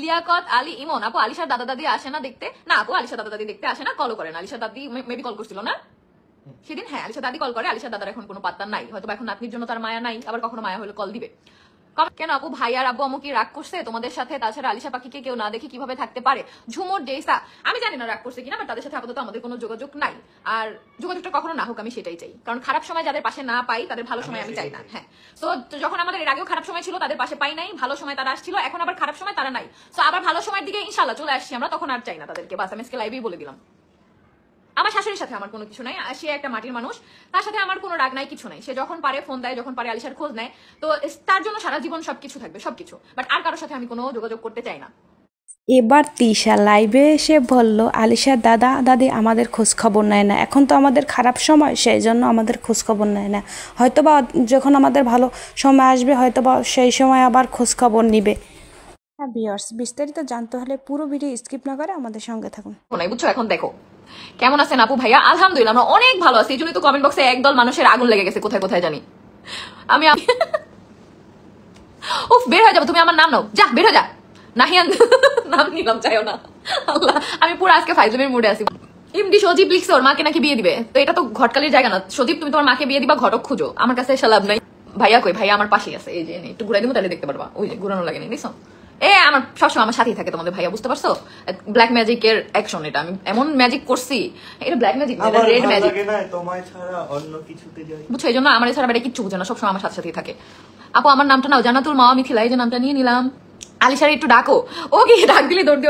লিয়াকত আলী ইমন, আপু আলিশার দাদা দাদি আসে না দেখতে? না আপু, আলিশার দাদা দাদি দেখতে আসে না, কল করেন। আলিশার দাদি মেবি কল করছিল না সেদিন। হ্যাঁ, আলিশা দাদি কল করে। আলিশার দাদার এখন কোনো পাত্তা নাই, হয়তো এখন নাতনির জন্য তার মায়া নাই, আবার কখনো মায়া হলে কল দিবে। কেন আপু ভাই আর আব্বু আম্মু কি রাগ করছে তোমাদের সাথে? তাছাড়া আলিশা পাখিকে কেউ না দেখে কিভাবে থাকতে পারে? ঝুমুর জেসা, আমি জানি না রাগ করছে কিনা, বাট তাদের সাথে আপাতত আমাদের কোনো যোগাযোগ নাই। আর যোগাযোগটা কখনো না হোক, আমি সেটাই চাই, কারণ খারাপ সময় যাদের পাশে না পাই তাদের ভালো সময় আমি চাই না। হ্যাঁ, তো যখন আমাদের এর আগেও খারাপ সময় ছিল তাদের পাশে পাই নাই, ভালো সময় তারা আসছিল, এখন আবার খারাপ সময় তারা নাই। তো আবার ভালো সময়ের দিকে ইনশাল্লাহ চলে আসছি আমরা, তখন আর চাই না তাদেরকে। বাস আমি আজকে লাইভেই বলে দিলাম। আমার শাশুড়ির সাথে আমার কোনো কিছু নাই, সে একটা মাটির মানুষ, তার সাথে আমার কোনো রাগ নাই, কিছু নাই। সে যখন পারে ফোন দেয়, যখন পারে আলিশার খোঁজ নেয়, তো তার জন্য সারা জীবন সবকিছু থাকবে, সবকিছু। বাট আর কারোর সাথে আমি কোনো যোগাযোগ করতে চাই না। এবার তিশা লাইভে এসে বলল আলিশার দাদা দাদি আমাদের খোঁজ খবর নেয় না, এখন তো আমাদের খারাপ সময়, সেই জন্য আমাদের খোঁজ খবর নেয় না। হয়তোবা যখন আমাদের ভালো সময় আসবে হয়তোবা সেই সময় আবার খোঁজ খবর নিবে। হ্যাঁ ভিউয়ার্স, বিস্তারিত জানতে হলে পুরো ভিডিও স্কিপ না করে আমাদের সঙ্গে থাকুন। বুঝছো? এখন দেখো কেমন আছেন আপু ভাইয়া? আলহামদুলিল্লাহ আমরা অনেক ভালো আছি। এই জন্যই তো কমেন্ট বক্সে একদল মানুষের আগুন লেগে গেছে কোথায় কোথায় জানি। আমি উফ, বের হয়ে যাবো, তুমি আমার নাম নাও, যা বের হয়ে যা। নাহিয়ান নাম নিলাম, চাইও না আল্লাহ। আমি পুরো আজকে ফাইজলামের মুডে আছি। ইমডি সজীব লিখছে ওর মাকে নাকি বিয়ে দিবে, তো এটা তো ঘটকালির জায়গা না। সজীব তুমি তোমার মাকে বিয়ে দিবা, ঘটক খুঁজো, আমার কাছে এসে লাভ নাই। ভাইয়া কই? ভাইয়া আমার পাশেই আছে, এই যে একটু ঘুরাই দিব তাহলে দেখতে পারবা। ওই যে ঘুরানো লাগেনি, দেখছো? আমার সবসময় আমার সাথেই থাকে তোমাদের ভাইয়া, বুঝতে পারছো? ব্ল্যাক ম্যাজিকের অ্যাকশন এটা, আমি এমন ম্যাজিক করছি, এটা ব্ল্যাক ম্যাজিক না, এটা রেড ম্যাজিক। বুঝছো? এই জন্য আমার ছাড়া বাইরে কিচ্ছু বুঝে না, সবসময় আমার সাথেই থাকে। আপু আমার নামটা নাও, জান্নাতুল মাওয়া মিথিলা, এই যে নামটা নিয়ে নিলাম। আলিশারে একটু ডাকো, ও কি ডাক দিলে দৌড় দিও।